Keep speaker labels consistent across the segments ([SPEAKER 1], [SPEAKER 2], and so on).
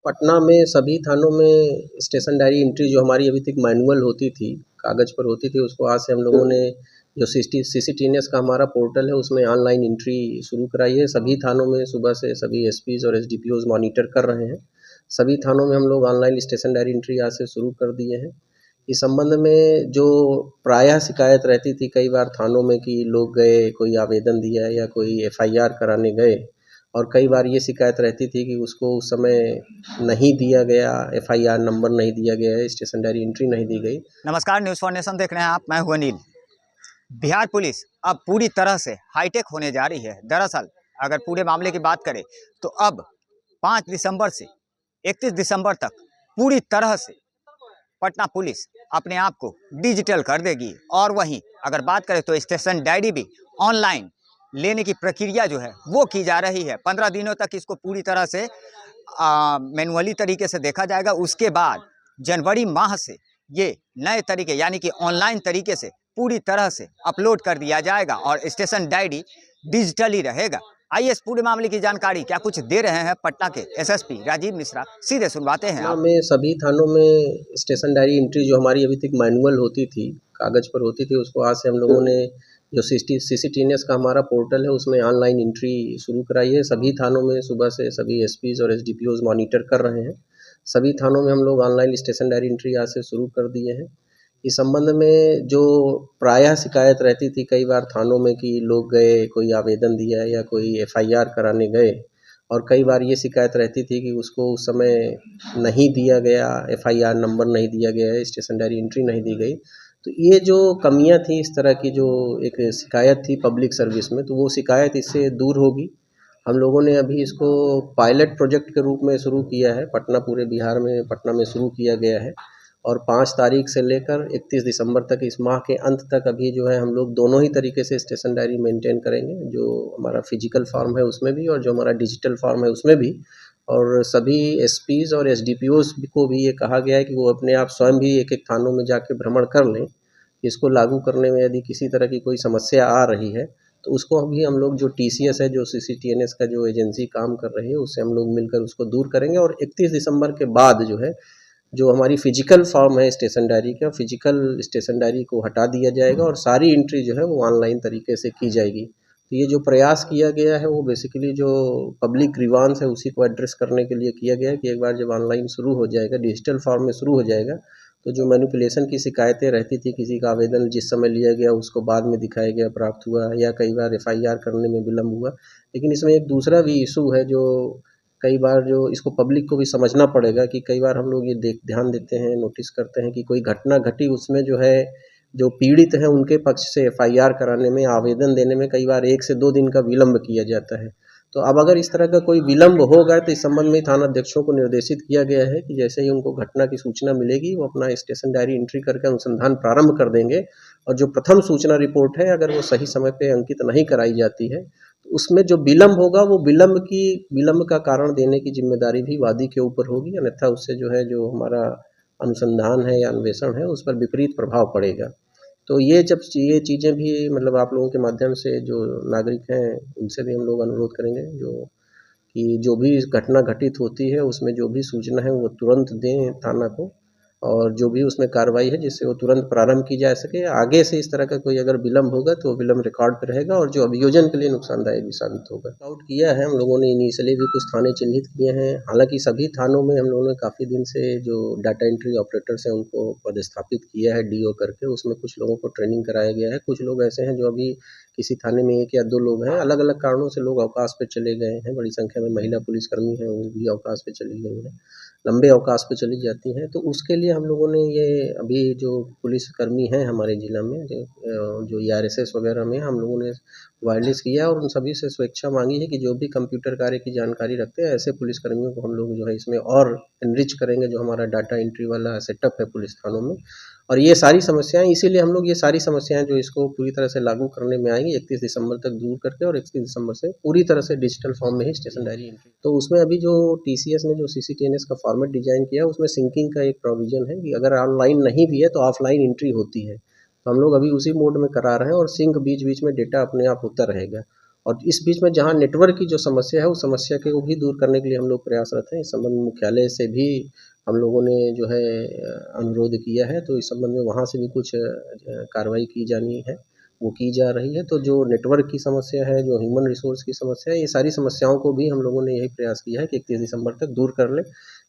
[SPEAKER 1] पटना में सभी थानों में स्टेशन डायरी एंट्री जो हमारी अभी तक मैनुअल होती थी, कागज़ पर होती थी, उसको आज से हम लोगों ने जो सीसीटीएनएस का हमारा पोर्टल है उसमें ऑनलाइन एंट्री शुरू कराई है। सभी थानों में सुबह से सभी एसपीज़ और एसडीपीओज़ मॉनिटर कर रहे हैं। सभी थानों में हम लोग ऑनलाइन स्टेशन डायरी एंट्री आज से शुरू कर दिए हैं। इस संबंध में जो प्रायः शिकायत रहती थी कई बार थानों में कि लोग गए, कोई आवेदन दिया या कोई एफआईआर कराने गए, और कई बार ये शिकायत रहती थी कि उसको उस समय नहीं दिया गया, एफआईआर नंबर नहीं दिया गया है, स्टेशन डायरी एंट्री नहीं दी गई।
[SPEAKER 2] नमस्कार, न्यूज़ फॉर नेशन देख रहे हैं आप। मैं हूं अनिल। बिहार पुलिस अब पूरी तरह से हाईटेक होने जा रही है। दरअसल अगर पूरे मामले की बात करें तो अब 5 दिसंबर से 31 दिसंबर तक पूरी तरह से पटना पुलिस अपने आप को डिजिटल कर देगी। और वहीं अगर बात करें तो स्टेशन डायरी भी ऑनलाइन लेने की प्रक्रिया जो है वो की जा रही है। 15 दिनों तक इसको पूरी तरह से मैनुअली तरीके से देखा जाएगा। उसके बाद जनवरी माह से ये नए तरीके यानी कि ऑनलाइन तरीके से पूरी तरह से अपलोड कर दिया जाएगा और स्टेशन डायरी डिजिटल ही रहेगा। आइए इस पूरे मामले की जानकारी क्या कुछ दे रहे हैं पटना के एसएसपी राजीव मिश्रा, सीधे सुनवाते हैं
[SPEAKER 1] पटना
[SPEAKER 2] आप।
[SPEAKER 1] में सभी थानों में स्टेशन डायरी एंट्री जो हमारी अभी तक मैनुअल होती थी, कागज़ पर होती थी, उसको आज से हम लोगों ने जो सीसीटीएनएस का हमारा पोर्टल है उसमें ऑनलाइन एंट्री शुरू कराई है। सभी थानों में सुबह से सभी एसपीज़ और एसडीपीओज़ मॉनिटर कर रहे हैं। सभी थानों में हम लोग ऑनलाइन स्टेशन डायरी एंट्री आज से शुरू कर दिए हैं। इस संबंध में जो प्रायः शिकायत रहती थी कई बार थानों में कि लोग गए, कोई आवेदन दिया या कोई एफआईआर कराने गए, और कई बार ये शिकायत रहती थी कि उसको उस समय नहीं दिया गया, एफआईआर नंबर नहीं दिया गया है, स्टेशन डायरी एंट्री नहीं दी गई। तो ये जो कमियां थी, इस तरह की जो एक शिकायत थी पब्लिक सर्विस में, तो वो शिकायत इससे दूर होगी। हम लोगों ने अभी इसको पायलट प्रोजेक्ट के रूप में शुरू किया है। पटना पूरे बिहार में पटना में शुरू किया गया है, और 5 तारीख से लेकर 31 दिसंबर तक, इस माह के अंत तक अभी जो है हम लोग दोनों ही तरीके से स्टेशन डायरी मेंटेन करेंगे, जो हमारा फिजिकल फॉर्म है उसमें भी और जो हमारा डिजिटल फॉर्म है उसमें भी। और सभी एसपीज़ और एसडीपीओज़ को भी ये कहा गया है कि वो अपने आप स्वयं भी एक-एक थानों में जाके भ्रमण कर लें। इसको लागू करने में यदि किसी तरह की कोई समस्या आ रही है तो उसको अभी हम लोग जो टीसीएस है, जो सीसीटीएनएस का जो एजेंसी काम कर रही है, उससे हम लोग मिलकर उसको दूर करेंगे। और 31 दिसंबर के बाद जो है, जो हमारी फिजिकल फॉर्म है स्टेशन डायरी का, फिजिकल स्टेशन डायरी को हटा दिया जाएगा और सारी एंट्री जो है वो ऑनलाइन तरीके से की जाएगी। तो ये जो प्रयास किया गया है वो बेसिकली जो पब्लिक ग्रीवांस है उसी को एड्रेस करने के लिए किया गया है कि एक बार जब ऑनलाइन शुरू हो जाएगा, डिजिटल फॉर्म में शुरू हो जाएगा, तो जो मैनिपुलेशन की शिकायतें रहती थी, किसी का आवेदन जिस समय लिया गया उसको बाद में दिखाया गया प्राप्त हुआ, या कई बार एफआईआर करने में विलम्ब हुआ। लेकिन इसमें एक दूसरा भी इशू है जो कई बार जो इसको पब्लिक को भी समझना पड़ेगा कि कई बार हम लोग ये ध्यान देते हैं, नोटिस करते हैं कि कोई घटना घटी, उसमें जो है जो पीड़ित हैं उनके पक्ष से एफआईआर कराने में, आवेदन देने में कई बार 1 से 2 दिन का विलम्ब किया जाता है। तो अब अगर इस तरह का कोई विलम्ब होगा तो इस संबंध में थानाध्यक्षों को निर्देशित किया गया है कि जैसे ही उनको घटना की सूचना मिलेगी वो अपना स्टेशन डायरी एंट्री करके अनुसंधान प्रारंभ कर देंगे, और जो प्रथम सूचना रिपोर्ट है अगर वो सही समय पे अंकित नहीं कराई जाती है तो उसमें जो विलम्ब होगा वो विलम्ब का कारण देने की जिम्मेदारी भी वादी के ऊपर होगी, अन्यथा उससे जो है जो हमारा अनुसंधान है या अन्वेषण है उस पर विपरीत प्रभाव पड़ेगा। तो ये जब ये चीज़ें भी मतलब आप लोगों के माध्यम से जो नागरिक हैं उनसे भी हम लोग अनुरोध करेंगे जो कि जो भी घटना घटित होती है उसमें जो भी सूचना है वो तुरंत दें थाना को, और जो भी उसमें कार्रवाई है जिससे वो तुरंत प्रारंभ की जा सके। आगे से इस तरह का कोई अगर विलम्ब होगा तो विलम्ब रिकॉर्ड पे रहेगा और जो अभियोजन के लिए नुकसानदायक भी साबित होगा। आउट किया है हम लोगों ने, इनिशियली भी कुछ थाने चिन्हित किए हैं। हालांकि सभी थानों में हम लोगों ने काफ़ी दिन से जो डाटा एंट्री ऑपरेटर्स हैं उनको पदस्थापित किया है डीओ करके, उसमें कुछ लोगों को ट्रेनिंग कराया गया है। कुछ लोग ऐसे हैं जो अभी किसी थाने में 1 या 2 लोग हैं, अलग अलग कारणों से लोग अवकाश पे चले गए हैं। बड़ी संख्या में महिला पुलिसकर्मी हैं, वो भी अवकाश पे चली गई हैं, लंबे अवकाश पे चली जाती हैं। तो उसके लिए हम लोगों ने ये अभी जो पुलिसकर्मी हैं हमारे ज़िला में जो ईआरएसएस वगैरह में हम लोगों ने वायरलेस किया और उन सभी से स्वेच्छा मांगी है कि जो भी कंप्यूटर कार्य की जानकारी रखते हैं ऐसे पुलिसकर्मियों को हम लोग जो है इसमें और एनरिच करेंगे, जो हमारा डाटा एंट्री वाला सेटअप है पुलिस थानों में। और ये सारी समस्याएं, इसीलिए हम लोग ये सारी समस्याएं जो इसको पूरी तरह से लागू करने में आएंगी 31 दिसंबर तक दूर करके, और 31 दिसंबर से पूरी तरह से डिजिटल फॉर्म में ही स्टेशन डायरी एंट्री। तो उसमें अभी जो टीसीएस ने जो सीसीटीएनएस का फॉर्मेट डिजाइन किया है उसमें सिंकिंग का एक प्रोविजन है कि अगर ऑनलाइन नहीं भी है तो ऑफलाइन एंट्री होती है। तो हम लोग अभी उसी मोड में करा रहे हैं और सिंक बीच बीच में डेटा अपने आप होता रहेगा। और इस बीच में जहाँ नेटवर्क की जो समस्या है, उस समस्या को भी दूर करने के लिए हम लोग प्रयासरत हैं। इस संबंध में मुख्यालय से भी हम लोगों ने जो है अनुरोध किया है, तो इस संबंध में वहाँ से भी कुछ कार्रवाई की जानी है, वो की जा रही है। तो जो नेटवर्क की समस्या है, जो ह्यूमन रिसोर्स की समस्या है, ये सारी समस्याओं को भी हम लोगों ने यही प्रयास किया है कि 31 दिसंबर तक दूर कर लें।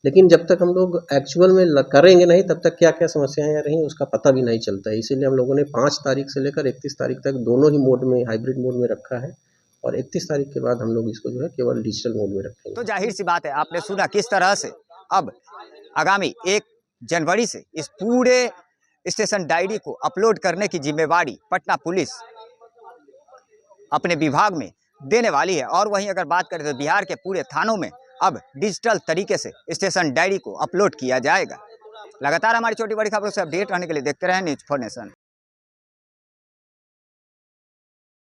[SPEAKER 1] लेकिन जब तक हम लोग एक्चुअल में करेंगे नहीं, तब तक क्या-क्या समस्याएँ रहीं उसका पता भी नहीं चलता है। इसीलिए हम लोगों ने 5 तारीख से लेकर 31 तारीख तक दोनों ही मोड में, हाइब्रिड मोड में रखा है, और 31 तारीख के बाद हम लोग इसको जो है केवल डिजिटल मोड में रखेंगे।
[SPEAKER 2] तो जाहिर सी बात है, आपने सुना किस तरह से अब आगामी 1 जनवरी से इस पूरे स्टेशन डायरी को अपलोड करने की जिम्मेवारी पटना पुलिस अपने विभाग में देने वाली है। और वहीं अगर बात करें तो बिहार के पूरे थानों में अब डिजिटल तरीके से स्टेशन डायरी को अपलोड किया जाएगा। लगातार हमारी छोटी बड़ी खबरों से अपडेट रहने के लिए देखते रहें न्यूज़4 नेशन।